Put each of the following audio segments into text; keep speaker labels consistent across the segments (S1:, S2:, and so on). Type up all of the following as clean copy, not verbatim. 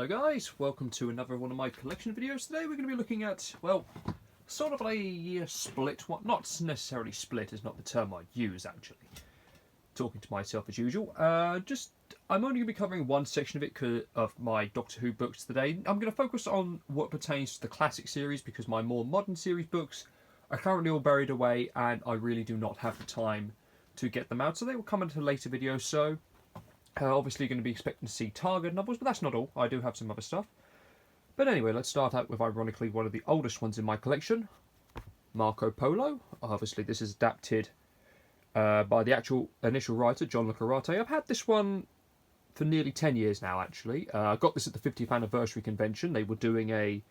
S1: Hello guys, welcome to another one of my collection videos. Today we're going to be looking at, well, sort of a split, not necessarily split is not the term I use actually. Talking to myself as usual. I'm only going to be covering one section of it of my Doctor Who books today. I'm going to focus on what pertains to the classic series because my more modern series books are currently all buried away and I really do not have the time to get them out. So they will come into a later video, so... obviously going to be expecting to see Target novels, but that's not all. I do have some other stuff. But anyway, let's start out with, ironically, one of the oldest ones in my collection, Marco Polo. Obviously, this is adapted by the actual initial writer, John Le Carre. I've had this one for nearly 10 years now, actually. I got this at the 50th anniversary convention. They were doing a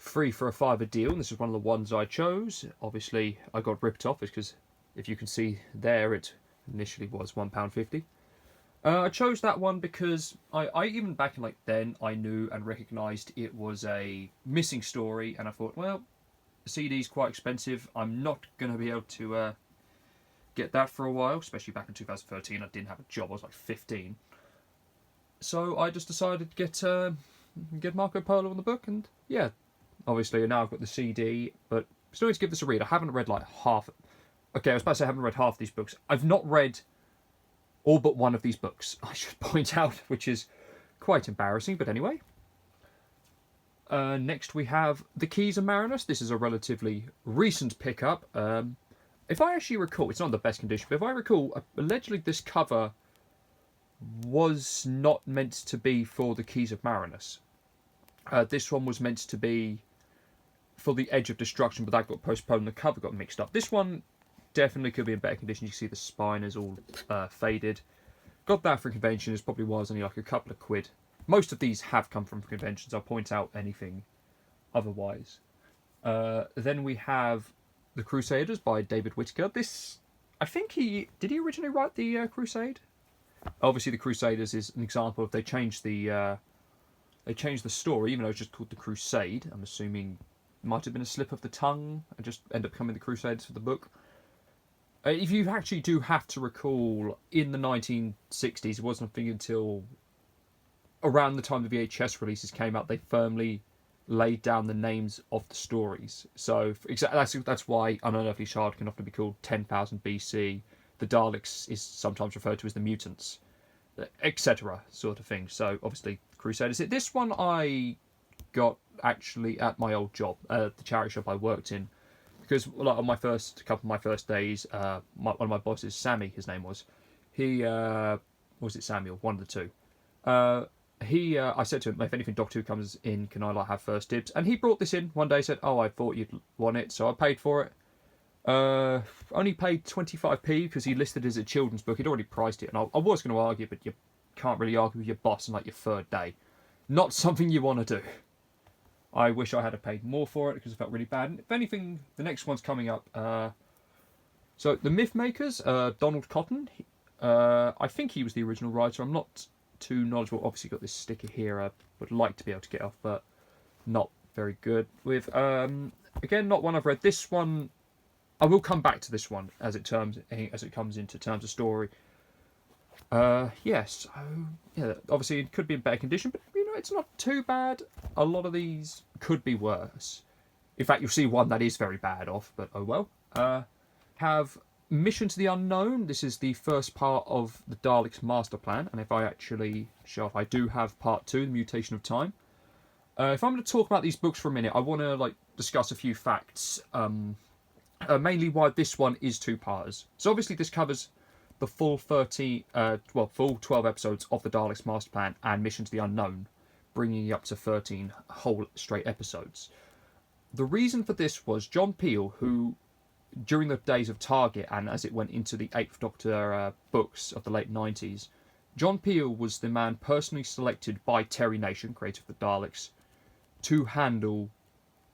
S1: 3 for a $5 deal, and this is one of the ones I chose. Obviously, I got ripped off because, if you can see there, it initially was £1.50. I chose that one because I even back in then I knew and recognised it was a missing story, and I thought, well, the CD's quite expensive. I'm not going to be able to get that for a while, especially back in 2013. I didn't have a job. I was like 15, so I just decided to get Marco Polo on the book, and yeah, obviously now I've got the CD, but still need to give this a read. I haven't read like half. Okay, I was about to say I haven't read half of these books. I've not read all but one of these books, I should point out, which is quite embarrassing, but anyway. Next we have The Keys of Marinus. This is a relatively recent pickup. If I actually recall, it's not in the best condition, but if I recall, allegedly this cover was not meant to be for The Keys of Marinus. This one was meant to be for The Edge of Destruction, but that got postponed, the cover got mixed up. This one definitely could be in better condition. You can see the spine is all faded. Got that for convention. It probably was only like a couple of quid. Most of these have come from conventions. I'll point out anything otherwise. Then we have The Crusaders by David Whittaker. This, I think did he originally write the Crusade? Obviously, The Crusaders is an example of they changed the story, even though it's just called The Crusade. I'm assuming it might have been a slip of the tongue and just end up becoming The Crusaders for the book. If you actually do have to recall, in the 1960s, it wasn't until around the time the VHS releases came out, they firmly laid down the names of the stories. So that's why Unearthly Shard can often be called 10,000 BC. The Daleks is sometimes referred to as the mutants, etc. sort of thing. So obviously, Crusaders. This one I got actually at my old job, the charity shop I worked in. Because like, on my couple of my first days, one of my bosses, Sammy, his name was, was it Samuel? One of the two. I said to him, if anything Doctor Who comes in, can I have first dibs? And he brought this in one day. Said, "Oh, I thought you'd want it," so I paid for it. Only paid 25p because he listed it as a children's book. He'd already priced it, and I was going to argue, but you can't really argue with your boss on your third day. Not something you want to do. I wish I had paid more for it because it felt really bad. And if anything, the next one's coming up. So the Myth Makers, Donald Cotton. I think he was the original writer. I'm not too knowledgeable. Obviously got this sticker here. I would like to be able to get off, but not very good with. Again, not one I've read. This one, I will come back to this one as it comes into terms of story. Yes, so, yeah, obviously it could be in better condition, but it's not too bad. A lot of these could be worse. In fact, you'll see one that is very bad off, but oh well. Have Mission to the Unknown. This is the first part of the Daleks' master plan, and if I actually show off, I do have part 2, The Mutation of Time. If I'm going to talk about these books for a minute, I want to discuss a few facts. Mainly why this one is 2-parters. So obviously this covers the full full 12 episodes of the Daleks' master plan and Mission to the Unknown, bringing you up to 13 whole straight episodes. The reason for this was John Peel, who, during the days of Target and as it went into the 8th Doctor books of the late 90s, John Peel was the man personally selected by Terry Nation, creator of the Daleks, to handle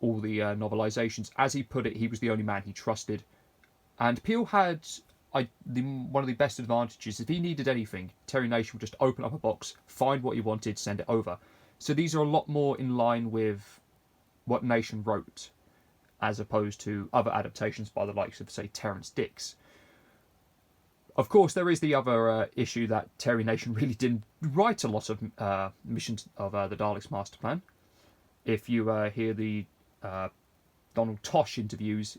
S1: all the novelizations. As he put it, he was the only man he trusted. And Peel had one of the best advantages. If he needed anything, Terry Nation would just open up a box, find what he wanted, send it over. So these are a lot more in line with what Nation wrote, as opposed to other adaptations by the likes of, say, Terrance Dicks. Of course, there is the other issue that Terry Nation really didn't write a lot of missions of the Daleks' master plan. If you hear the Donald Tosh interviews,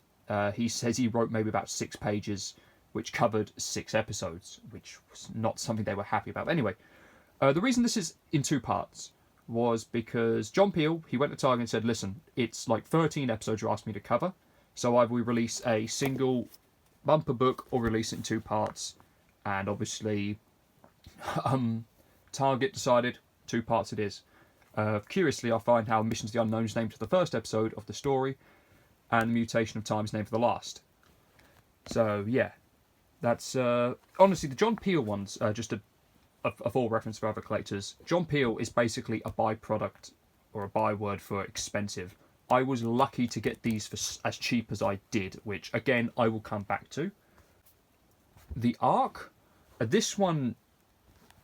S1: he says he wrote maybe about 6 pages, which covered 6 episodes, which was not something they were happy about. But anyway, the reason this is in 2 parts was because John Peel, he went to Target and said, listen, it's like 13 episodes you asked me to cover, so either we release a single bumper book or release it in 2 parts. And obviously, Target decided 2 parts it is. Curiously, I find how Missions to the Unknown is named for the first episode of the story, and Mutation of Time is named for the last. So, yeah. That's, honestly, the John Peel ones, just a full reference for other collectors. John Peel is basically a byproduct, or a byword for expensive. I was lucky to get these for as cheap as I did, which, again, I will come back to. The Ark, this one,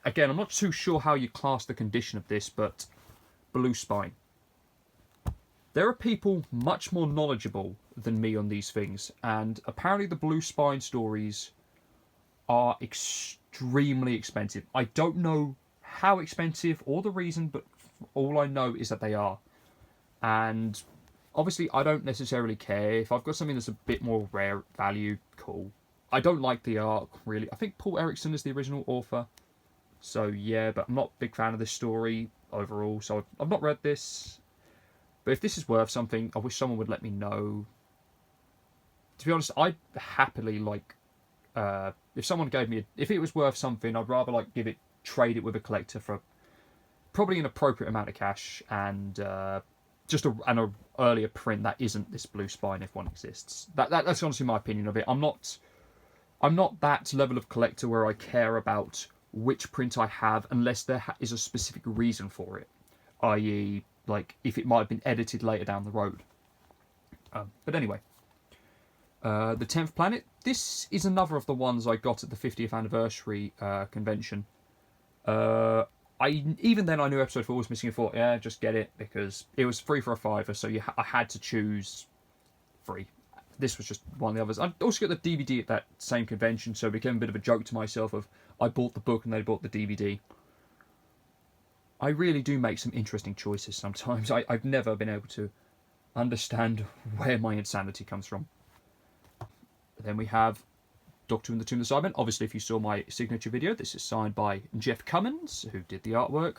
S1: again, I'm not too sure how you class the condition of this, but blue spine. There are people much more knowledgeable than me on these things, and apparently the blue spine stories are extremely expensive. I don't know how expensive or the reason, but all I know is that they are. And obviously, I don't necessarily care. If I've got something that's a bit more rare value, cool. I don't like the Ark, really. I think Paul Erickson is the original author. So, yeah, but I'm not a big fan of this story overall. So, I've not read this. But if this is worth something, I wish someone would let me know. To be honest, I'd happily, like, if someone gave me, if it was worth something, I'd rather, like, trade it with a collector for probably an appropriate amount of cash and just an earlier print that isn't this blue spine if one exists. That's honestly my opinion of it. I'm not that level of collector where I care about which print I have unless there is a specific reason for it, i.e., like if it might have been edited later down the road. But anyway, the 10th Planet. This is another of the ones I got at the 50th anniversary convention. Even then I knew episode 4 was missing. I thought, yeah, just get it because it was free for a $5, so I had to choose free. This was just one of the others. I also got the DVD at that same convention, so it became a bit of a joke to myself of I bought the book and they bought the DVD. I really do make some interesting choices sometimes. I've never been able to understand where my insanity comes from. Then we have Doctor in the Tomb of the Cybermen. Obviously, if you saw my signature video, this is signed by Jeff Cummins, who did the artwork.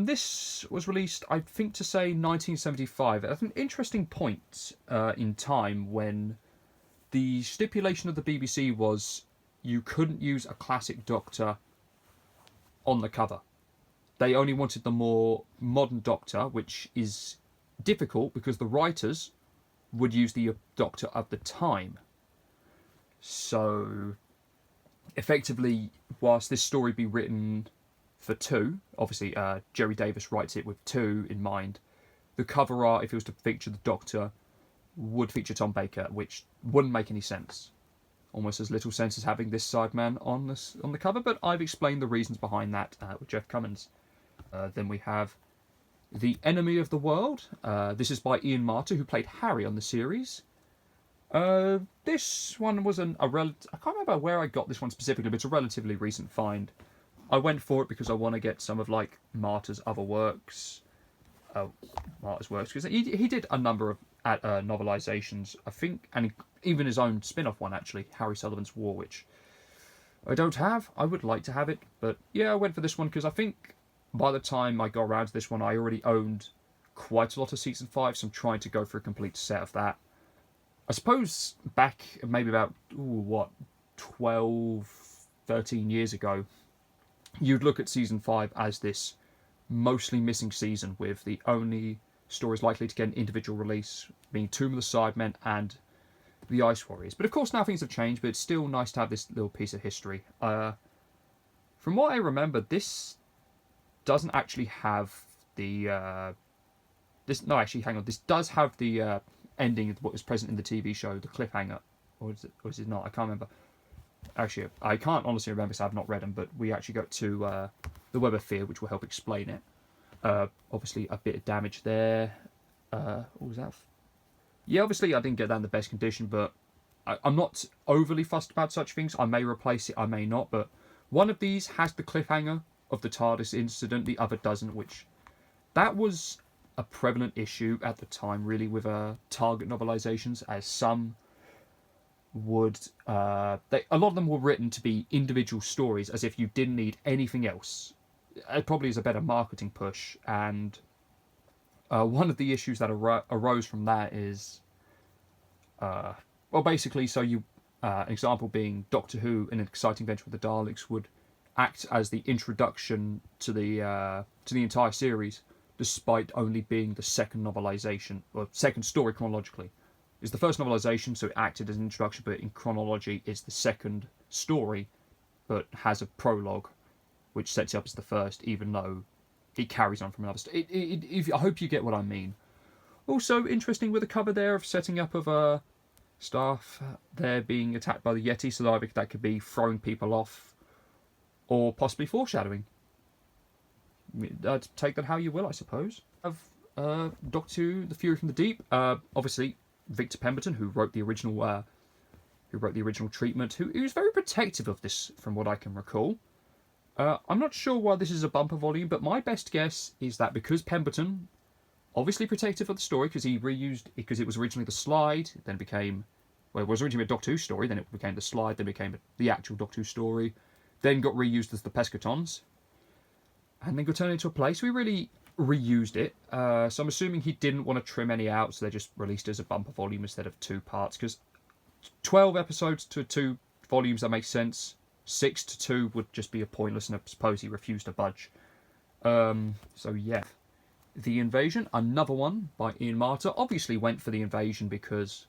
S1: This was released, I think to say, 1975. At an interesting point in time when the stipulation of the BBC was you couldn't use a classic Doctor on the cover. They only wanted the more modern Doctor, which is difficult because the writers would use the Doctor of the time. So, effectively, whilst this story be written for 2, obviously Jerry Davis writes it with 2 in mind, the cover art, if it was to feature the Doctor, would feature Tom Baker, which wouldn't make any sense. Almost as little sense as having this Sideman on the cover, but I've explained the reasons behind that with Jeff Cummins. Then we have The Enemy of the World. This is by Ian Marter, who played Harry on the series. This one was I can't remember where I got this one specifically, but it's a relatively recent find. I went for it because I want to get some of like Martyr's other works. Because he did a number of novelizations, I think, and even his own spin-off one actually, Harry Sullivan's War, which I don't have. I would like to have it, but yeah, I went for this one because I think by the time I got around to this one, I already owned quite a lot of season 5, so I'm trying to go for a complete set of that. I suppose back maybe about 12, 13 years ago, you'd look at season 5 as this mostly missing season with the only stories likely to get an individual release being Tomb of the Sidemen and the Ice Warriors. But of course now things have changed, but it's still nice to have this little piece of history. From what I remember, this doesn't actually have the... This does have the ending of what was present in the TV show, the cliffhanger. Or is it not? I can't remember. Actually, I can't honestly remember because I've not read them, but we actually got to the Web of Fear, which will help explain it. Obviously, a bit of damage there. What was that? Yeah, obviously, I didn't get that in the best condition, but I'm not overly fussed about such things. I may replace it, I may not, but one of these has the cliffhanger of the TARDIS incident, the other doesn't, which that was a prevalent issue at the time, really, with Target novelizations, as some would a lot of them were written to be individual stories, as if you didn't need anything else. It probably is a better marketing push, and one of the issues that arose from that is, well, basically, so you, an example being Doctor Who in An Exciting Adventure with the Daleks would act as the introduction to the entire series, despite only being the second novelization or second story chronologically. It's the first novelization, so it acted as an introduction, but in chronology, it's the second story, but has a prologue, which sets it up as the first, even though it carries on from another story. I hope you get what I mean. Also, interesting with the cover there of setting up of staff there being attacked by the Yeti, so either that could be throwing people off, or possibly foreshadowing. Take that how you will, I suppose. Of Doctor Who: The Fury from the Deep, obviously Victor Pemberton, who wrote the original treatment, who was very protective of this, from what I can recall. I'm not sure why this is a bumper volume, but my best guess is that because Pemberton, obviously protective of the story, because he reused, because it was originally the slide, then became, well, it was originally a Doctor Who story, then it became the slide, then became the actual Doctor Who story, then got reused as the Pescatons, and then got turned into a play. So he really reused it. So I'm assuming he didn't want to trim any out, so they just released it as a bumper volume instead of 2 parts, because 12 episodes to 2 volumes, that makes sense. 6 to 2 would just be a pointless, and I suppose he refused to budge. So yeah. The Invasion, another one by Ian Marter. Obviously went for The Invasion because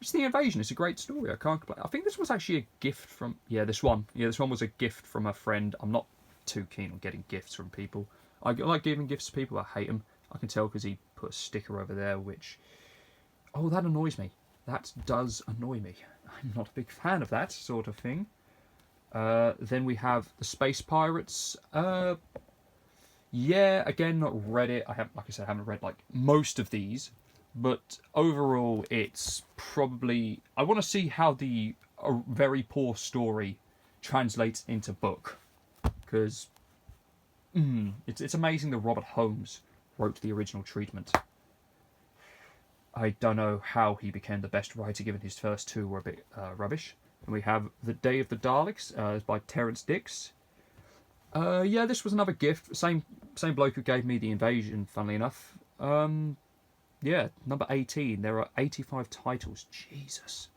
S1: it's The Invasion. It's a great story. I can't complain. I think this was actually a gift from... Yeah, this one. Yeah, this one was a gift from a friend. I'm not too keen on getting gifts from people. I like giving gifts to people. I hate them. I can tell because he put a sticker over there, which... Oh, that annoys me. That does annoy me. I'm not a big fan of that sort of thing. Then we have the Space Pirates. Yeah, again, not read it. Like I said, I haven't read like most of these, but overall, it's probably. I want to see how a very poor story translates into book, because it's amazing that Robert Holmes wrote the original treatment. I don't know how he became the best writer, given his first 2 were a bit rubbish. And we have The Day of the Daleks, by Terrance Dicks. Yeah, this was another gift. Same bloke who gave me The Invasion, funnily enough. Yeah, number 18. There are 85 titles. Jesus.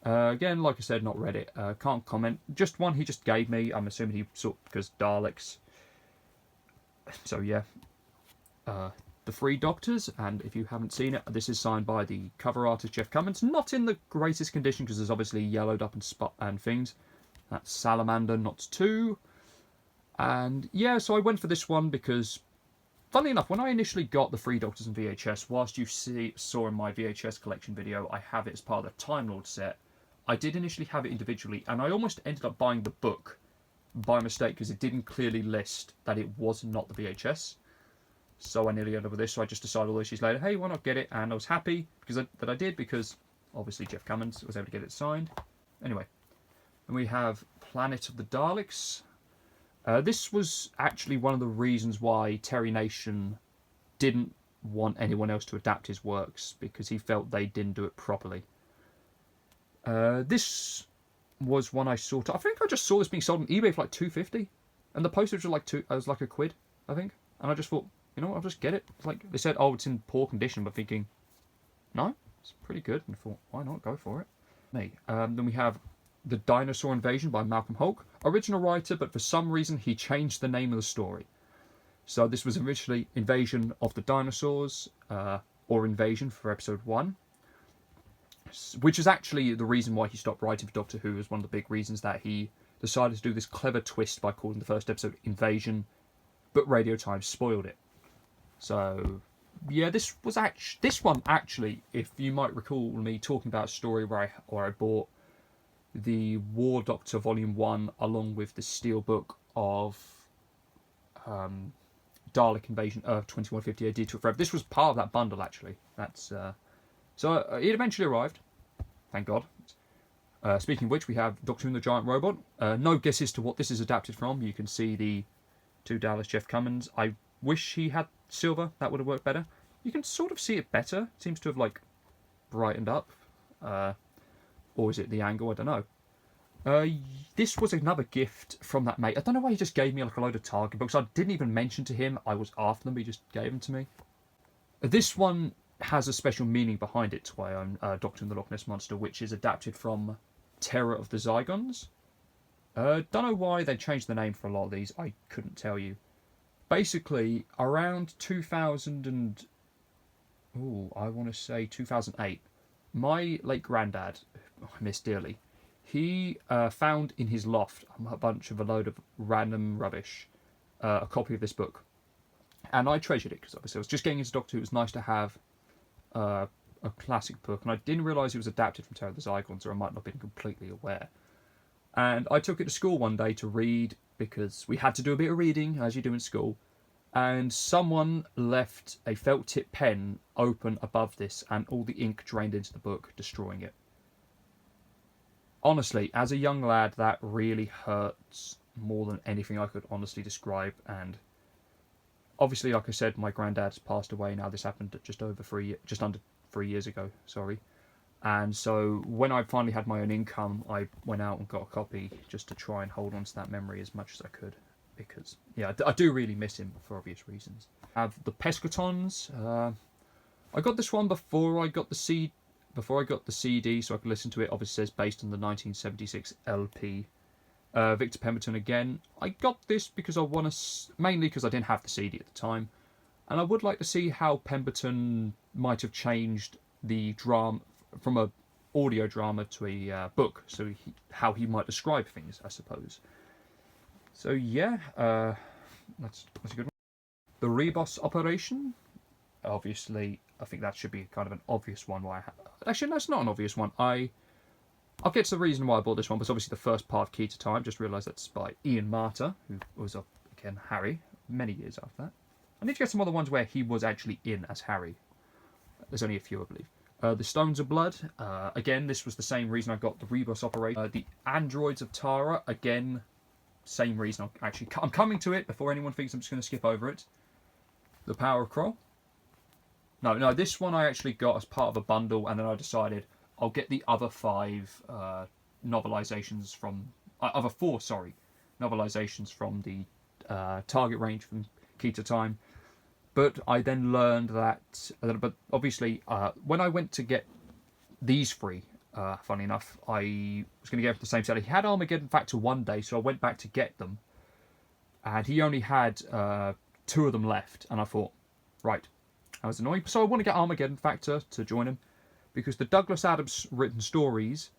S1: Again, like I said, not read it. Can't comment. Just one he just gave me. I'm assuming he sort because Daleks. So yeah. The Three Doctors, and if you haven't seen it, this is signed by the cover artist Jeff Cummins. Not in the greatest condition because there's obviously yellowed up and spot and things. That's Salamander, not 2. And yeah, so I went for this one because, funnily enough, when I initially got the Three Doctors in VHS, whilst you saw in my VHS collection video, I have it as part of the Time Lord set. I did initially have it individually, and I almost ended up buying the book by mistake because it didn't clearly list that it was not the VHS. So I nearly ended up with this, so I just decided all those years later, hey, why not get it? And I was happy that I did, because obviously Jeff Cummins was able to get it signed. Anyway, and we have Planet of the Daleks. This was actually one of the reasons why Terry Nation didn't want anyone else to adapt his works, because he felt they didn't do it properly. This was one I saw. I think I just saw this being sold on eBay for like $2.50, and the postage was like £1, I think. And I just thought, you know what, I'll just get it. It's like they said, oh, it's in poor condition, but thinking, no, it's pretty good. And I thought, why not go for it? Then we have The Dinosaur Invasion by Malcolm Hulke. Original writer, but for some reason he changed the name of the story. So this was originally Invasion of the Dinosaurs, or Invasion for episode 1. Which is actually the reason why he stopped writing for Doctor Who, is one of the big reasons that he decided to do this clever twist by calling the first episode Invasion, but Radio Times spoiled it. So, yeah, this one actually, if you might recall me talking about a story where I bought the War Doctor Volume 1 along with the steelbook of Dalek Invasion Earth 2150 AD to Forever. This was part of that bundle, actually. That's so it eventually arrived. thank God. Speaking of which, we have Doctor Who and the Giant Robot. No guesses to what this is adapted from. You can see the 2 Dallas Jeff Cummins. I wish he had silver. That would have worked better. You can sort of see it better. It seems to have, like, brightened up. Or is it the angle? I don't know. This was another gift from that mate. I don't know why he just gave me like a load of Target books. I didn't even mention to him I was after them. He just gave them to me. This one has a special meaning behind it, why I'm Doctor and the Loch Ness Monster, which is adapted from Terror of the Zygons. Don't know why they changed the name for a lot of these. I couldn't tell you. Basically, around 2000 and... I want to say 2008. My late granddad, I miss dearly, he found in his loft a load of random rubbish, a copy of this book. And I treasured it, because obviously I was just getting into Doctor Who. It was nice to have a classic book, and I didn't realise it was adapted from Terror of the Zygons, or I might not have been completely aware. And I took it to school one day to read, because we had to do a bit of reading, as you do in school, and someone left a felt tip pen open above this, and all the ink drained into the book, destroying it. Honestly, as a young lad, that really hurts more than anything I could honestly describe. And obviously, like I said, my granddad's passed away now. This happened just under 3 years ago. Sorry. And so when I finally had my own income, I went out and got a copy just to try and hold on to that memory as much as I could, because yeah, I do really miss him for obvious reasons. I have the Pescatons. I got this one before I got the CD, so I could listen to it. Obviously, it says based on the 1976 LP. Victor Pemberton again. I got this because I want to, mainly because I didn't have the CD at the time, and I would like to see how Pemberton might have changed the drama from a audio drama to a book. So how he might describe things, I suppose. So yeah, that's a good one. The Rebus Operation. Obviously, I think that should be kind of an obvious one. Actually, no, it's not an obvious one. I'll get to the reason why I bought this one, but it's obviously the first part of Key to Time. Just realised that's by Ian Marter, who was, again, Harry, many years after that. I need to get some other ones where he was actually in as Harry. There's only a few, I believe. The Stones of Blood. Again, this was the same reason I got the Rebus Operation. The Androids of Tara. Again, same reason. I'm coming to it before anyone thinks I'm just going to skip over it. The Power of Kroll. No, this one I actually got as part of a bundle, and then I decided I'll get the other 5 novelizations from... other 4, sorry, novelizations from the Target range from Key to Time. But I then learned that... but obviously, when I went to get these 3, funny enough, I was going to get the same set. He had Armageddon Factor one day, so I went back to get them. And he only had 2 of them left, and I thought, right... I was annoyed, so I want to get Armageddon Factor to join him, because the Douglas Adams written stories,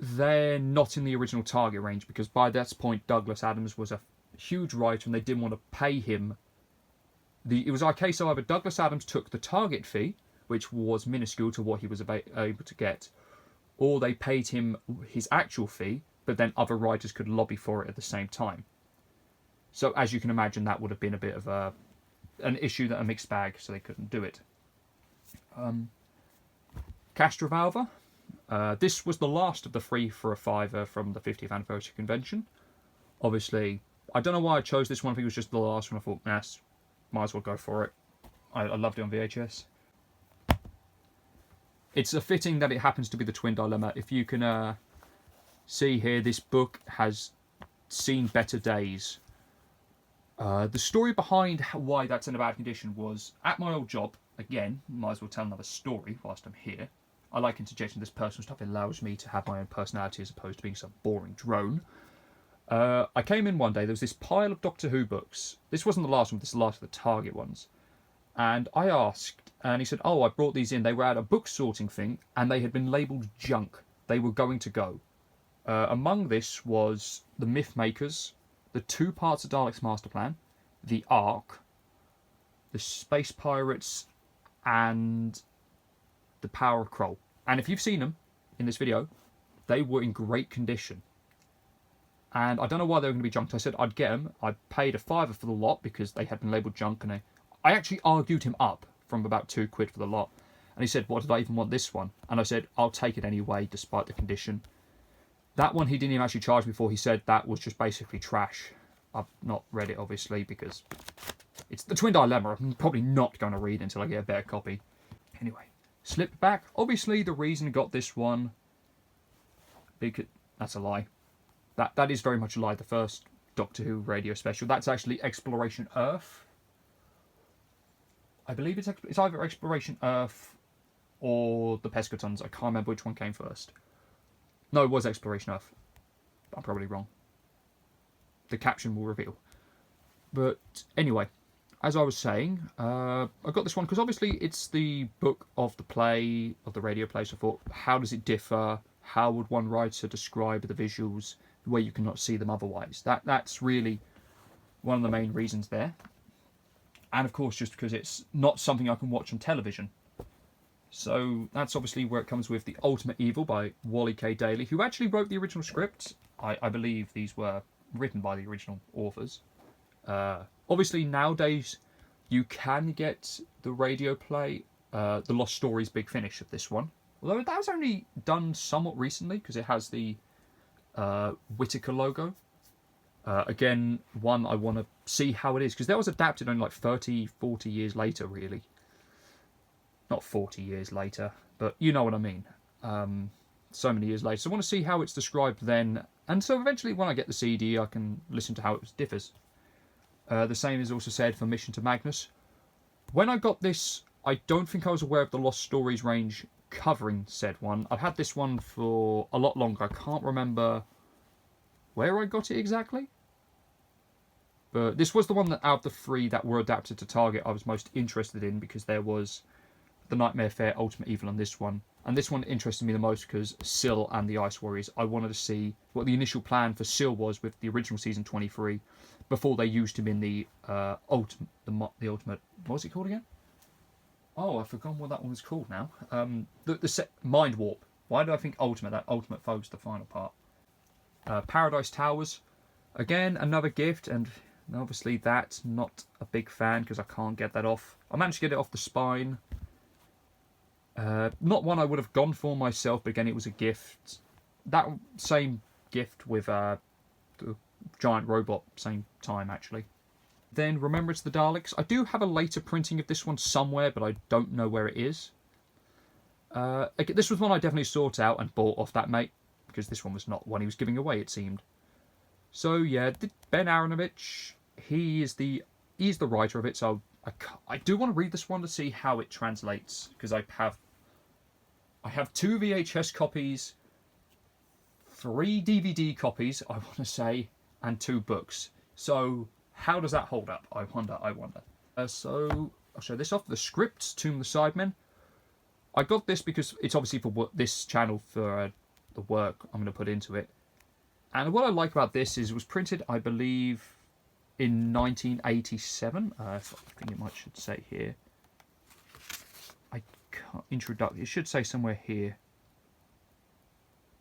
S1: they're not in the original Target range, because by that point Douglas Adams was a huge writer and they didn't want to pay him. It was a case of either Douglas Adams took the Target fee, which was minuscule to what he was able to get, or they paid him his actual fee, but then other writers could lobby for it at the same time. So as you can imagine, that would have been a bit of an issue, that a mixed bag, so they couldn't do it. Castrovalva. This was the last of the 3 for a $5 from the 50th anniversary convention. Obviously, I don't know why I chose this one. I think it was just the last one. I thought, might as well go for it. I loved it on VHS. It's a fitting that it happens to be the Twin Dilemma. If you can see here, this book has seen better days. The story behind why that's in a bad condition was, at my old job, again, might as well tell another story whilst I'm here. I like interjecting this personal stuff. It allows me to have my own personality as opposed to being some boring drone. I came in one day, there was this pile of Doctor Who books. This wasn't the last one, this is the last of the Target ones. And I asked, and he said, I brought these in. They were at a book sorting thing, and they had been labelled junk. They were going to go. Among this was The Myth Makers, the 2 parts of Dalek's Master Plan, the Ark, the Space Pirates, and the Power of Kroll. And if you've seen them in this video, they were in great condition. And I don't know why they were going to be junked. I said I'd get them. I paid a $5 for the lot because they had been labelled junk, and I actually argued him up from about £2 for the lot. And he said, "What did I even want this one?" And I said, "I'll take it anyway, despite the condition." That one he didn't even actually charge me for. He said that was just basically trash. I've not read it, obviously, because it's the Twin Dilemma. I'm probably not going to read until I get a better copy. Anyway, slip back. Obviously, the reason I got this one, because that's a lie. That is very much a lie. The first Doctor Who radio special. That's actually Exploration Earth. I believe it's either Exploration Earth or the Pescatons. I can't remember which one came first. No, it was Exploration Earth. I'm probably wrong. The caption will reveal. But anyway, as I was saying, I got this one because obviously it's the book of the play, of the radio play, so I thought, how does it differ? How would one writer describe the visuals where you cannot see them otherwise? That's really one of the main reasons there. And of course, just because it's not something I can watch on television. So that's obviously where it comes with The Ultimate Evil by Wally K. Daly, who actually wrote the original script. I believe these were written by the original authors. Obviously, nowadays, you can get the radio play, The Lost Stories Big Finish of this one. Although that was only done somewhat recently, because it has the Whittaker logo. Again, one I want to see how it is, because that was adapted only like 30, 40 years later, really. Not 40 years later, but you know what I mean. So many years later. So I want to see how it's described then. And so eventually, when I get the CD, I can listen to how it differs. The same is also said for Mission to Magnus. When I got this, I don't think I was aware of the Lost Stories range covering said one. I've had this one for a lot longer. I can't remember where I got it exactly. But this was the one that out of the three that were adapted to Target I was most interested in, because there was The Nightmare Fair, Ultimate Evil, and this one. And this one interested me the most because Syl and the Ice Warriors. I wanted to see what the initial plan for Syl was with the original season 23 before they used him in the ultimate. What was it called again? Oh, I've forgotten what that one was called now. The Mind Warp. Why do I think Ultimate? That Ultimate Foe's the final part. Paradise Towers. Again, another gift, and obviously that's not a big fan because I can't get that off. I managed to get it off the spine. Not one I would have gone for myself, but again, it was a gift. That same gift with the giant robot, same time actually. Then Remembrance of the Daleks. I do have a later printing of this one somewhere, but I don't know where it is. This was one I definitely sought out and bought off that mate, because this one was not one he was giving away, it seemed. So yeah, Ben Aronovich, he's the writer of it, so I do want to read this one to see how it translates, because I have 2 VHS copies, 3 DVD copies, I want to say, and 2 books. So how does that hold up? I wonder. So I'll show this off. The script, Tomb of the Sidemen. I got this because it's obviously for this channel, for the work I'm going to put into it. And what I like about this is it was printed, I believe, in 1987. I think it should say here. I can't introduce. It should say somewhere here.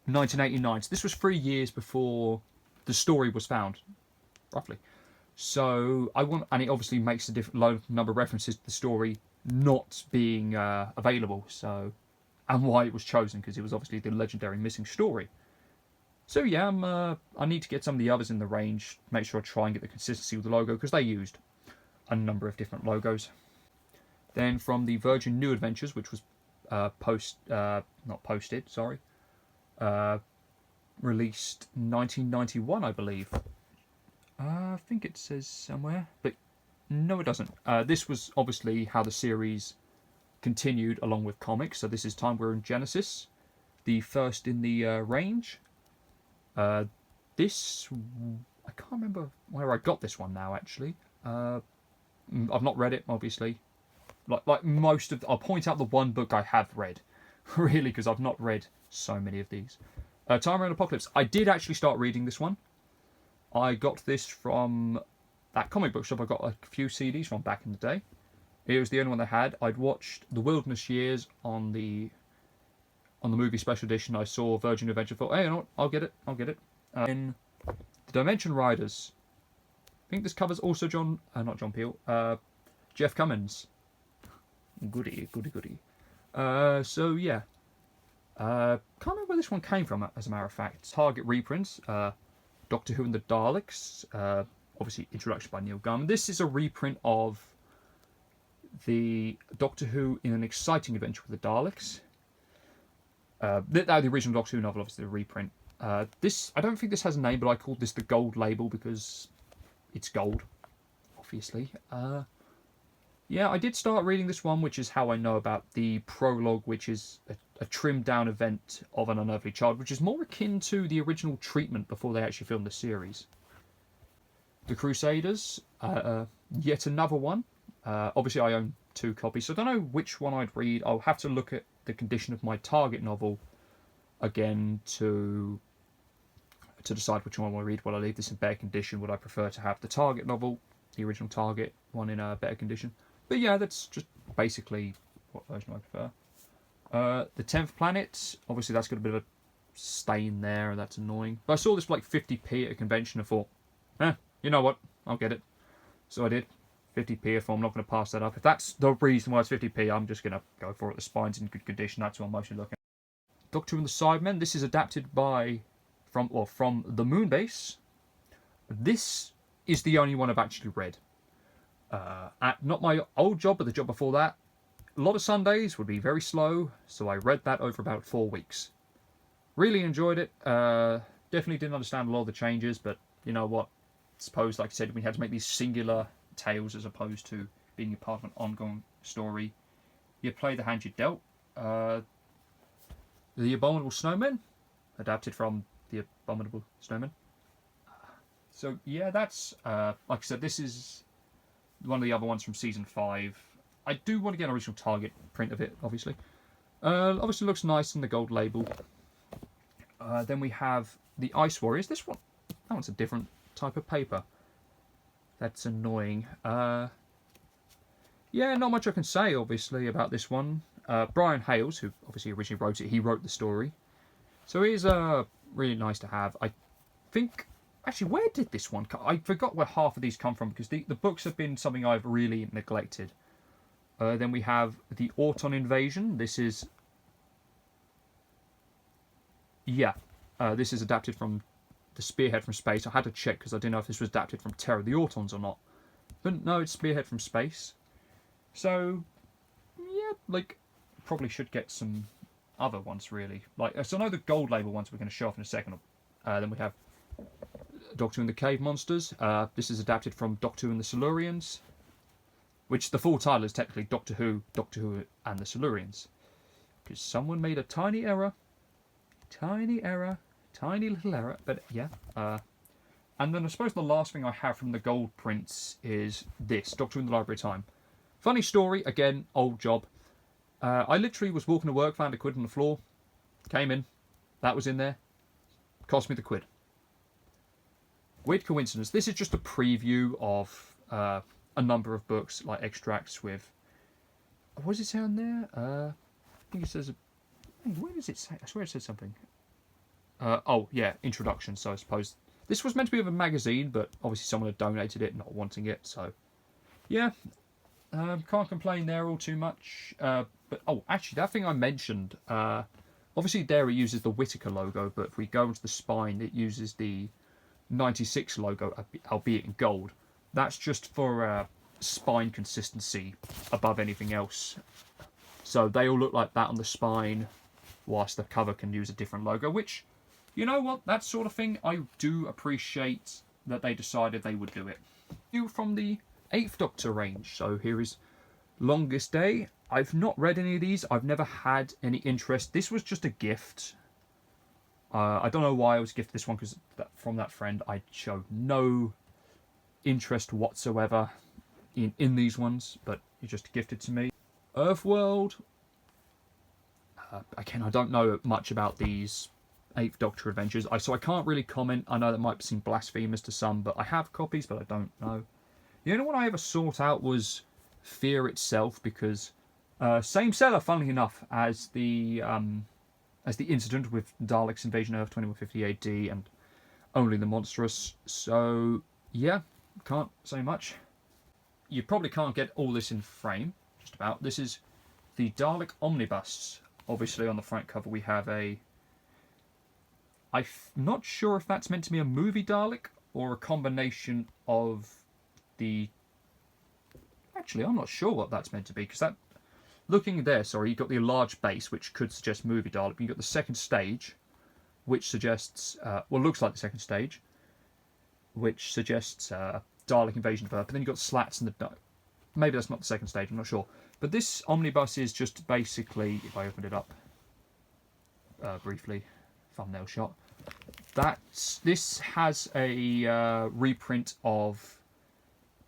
S1: 1989. So this was 3 years before the story was found, roughly. So and it obviously makes a low number of references to the story not being available. So, and why it was chosen, because it was obviously the legendary missing story. So yeah, I need to get some of the others in the range, make sure I try and get the consistency with the logo, because they used a number of different logos. Then from the Virgin New Adventures, which was released 1991, I believe. I think it says somewhere, but no, it doesn't. This was obviously how the series continued along with comics. So this is Time We're in Genesis, the first in the range. This, I can't remember where I got this one now, actually. I've not read it, obviously. Like most of, I'll point out the one book I have read, really, because I've not read so many of these. Time Around Apocalypse. I did actually start reading this one. I got this from that comic book shop I got a few CDs from back in the day. It was the only one they had. I'd watched The Wilderness Years on the movie special edition. I saw Virgin Adventure. Thought, hey, you know what? I'll get it. In the Dimension Riders. I think this covers also not John Peel. Jeff Cummins. Goody. So yeah, can't remember where this one came from. As a matter of fact, Target reprints. Doctor Who and the Daleks. Obviously, introduction by Neil Gaiman. This is a reprint of the Doctor Who in an exciting adventure with the Daleks. The original Doctor Who novel, obviously the reprint. This, I don't think this has a name, but I called this the Gold Label because it's gold, obviously. Yeah, I did start reading this one, which is how I know about the prologue, which is a trimmed down event of an unearthly child, which is more akin to the original treatment before they actually filmed the series. The Crusaders, yet another one. Obviously, I own 2 copies, so I don't know which one I'd read. I'll have to look at the condition of my Target novel again to decide which one I want to read. Will I leave this in better condition? Would I prefer to have the Target novel, the original Target one, in a better condition? But yeah, that's just basically what version I prefer. The 10th Planet, obviously that's got a bit of a stain there, and that's annoying. But I saw this for like 50p at a convention and thought, you know what, I'll get it. So I did. 50p if I'm not going to pass that up. If that's the reason why it's 50p, I'm just going to go for it. The spine's in good condition. That's what I'm mostly looking at. Doctor Who and the Cybermen. This is adapted from the Moonbase. This is the only one I've actually read. At not my old job, but the job before that, a lot of Sundays would be very slow, so I read that over about 4 weeks. Really enjoyed it. Definitely didn't understand a lot of the changes, but you know what? I suppose, like I said, we had to make these singular tales as opposed to being a part of an ongoing story. You play the hand you dealt. The Abominable Snowmen, adapted from the Abominable Snowmen. So yeah, that's like I said, this is one of the other ones from season 5. I do want to get an original Target print of it, obviously. Obviously looks nice in the gold label. Then we have the Ice Warriors. This one, that one's a different type of paper. That's annoying. Yeah, not much I can say, obviously, about this one. Brian Hales, who obviously originally wrote it, he wrote the story. So it is really nice to have. I think... Actually, where did this one come? I forgot where half of these come from, because the books have been something I've really neglected. Then we have the Auton Invasion. This is... Yeah, this is adapted from the Spearhead from Space. I had to check because I didn't know if this was adapted from Terror of the Autons or not. But no, it's Spearhead from Space. So, yeah, like, probably should get some other ones, really. Like, so I know the gold label ones we're going to show off in a second. Then we have Doctor Who and the Cave Monsters. This is adapted from Doctor Who and the Silurians, which the full title is technically Doctor Who and the Silurians. Because someone made a tiny error. Tiny little error, but yeah. And then I suppose the last thing I have from the gold prints is this, Doctor Who in the Library of Time. Funny story, again, old job. I literally was walking to work, found a quid on the floor, came in, that was in there, cost me the quid. Weird coincidence. This is just a preview of a number of books, like extracts with... What does it say on there? I think it says... Where does it say? I swear it said something. Oh, yeah, introduction. So I suppose this was meant to be of a magazine, but obviously someone had donated it, not wanting it. So, yeah, can't complain there all too much. But, oh, actually, that thing I mentioned, obviously there it uses the Whittaker logo, but if we go into the spine, it uses the 96 logo, albeit in gold. That's just for spine consistency above anything else. So they all look like that on the spine, whilst the cover can use a different logo, which, you know what, that sort of thing, I do appreciate that they decided they would do it. From the 8th Doctor range, so here is Longest Day. I've not read any of these, I've never had any interest. This was just a gift. I don't know why I was gifted this one, because from that friend I showed no interest whatsoever in these ones, but he just gifted to me. Earthworld. Again, I don't know much about these 8th Doctor adventures, so I can't really comment. I know that might seem blasphemous to some, but I have copies, but I don't know. The only one I ever sought out was Fear itself, because same seller, funnily enough, as the incident with Daleks Invasion Earth 2150 AD and Only the Monstrous. So yeah, can't say much. You probably can't get all this in frame, just about. This is the Dalek Omnibus. Obviously, on the front cover, we have a... I'm not sure if that's meant to be a movie Dalek or a combination of the... Actually, I'm not sure what that's meant to be, because that... Looking there, sorry, you've got the enlarged base, which could suggest movie Dalek. You've got the second stage, which suggests... well, looks like the second stage, which suggests Dalek Invasion of Earth. But then you've got slats in the... Maybe that's not the second stage, I'm not sure. But this omnibus is just basically, if I opened it up briefly, thumbnail shot, this has a reprint of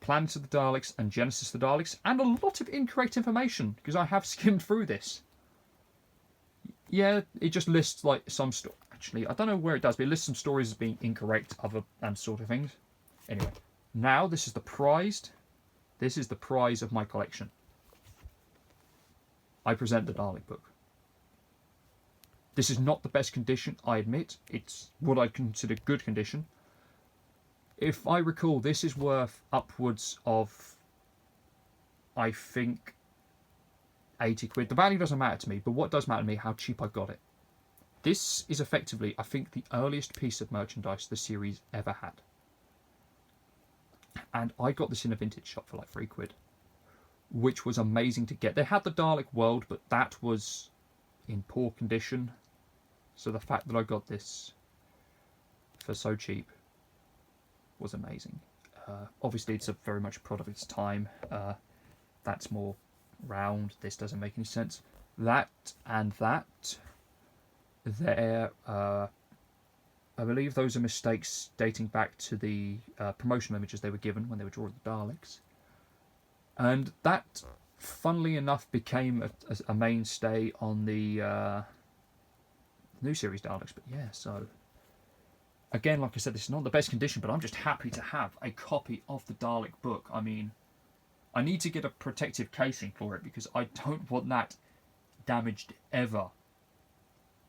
S1: Planet of the Daleks and Genesis of the Daleks, and a lot of incorrect information, because I have skimmed through this. Yeah, it just lists like some... Actually, I don't know where it does, but it lists some stories as being incorrect, and sort of things. Anyway, now this is the prized... This is the prize of my collection. I present the Dalek book. This is not the best condition, I admit. It's what I consider good condition. If I recall, this is worth upwards of, I think, 80 quid. The value doesn't matter to me, but what does matter to me, how cheap I got it. This is effectively, I think, the earliest piece of merchandise the series ever had. And I got this in a vintage shop for like 3 quid, which was amazing to get. They had the Dalek World, but that was in poor condition. So the fact that I got this for so cheap was amazing. Obviously, it's a very much a product of its time. That's more round. This doesn't make any sense. That and that. There... I believe those are mistakes dating back to the promotional images they were given when they were drawing the Daleks. And that, funnily enough, became a mainstay on the new series Daleks. But yeah, so... Again, like I said, this is not the best condition, but I'm just happy to have a copy of the Dalek book. I mean, I need to get a protective casing for it, because I don't want that damaged ever.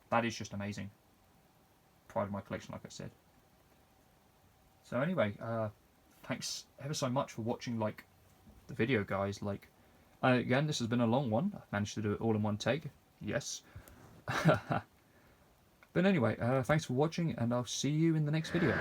S1: That is just amazing. Pride of my collection, like I said. So anyway, thanks ever so much for watching the video, guys. Again, this has been a long one. I've managed to do it all in one take. Yes. But anyway, thanks for watching, and I'll see you in the next video.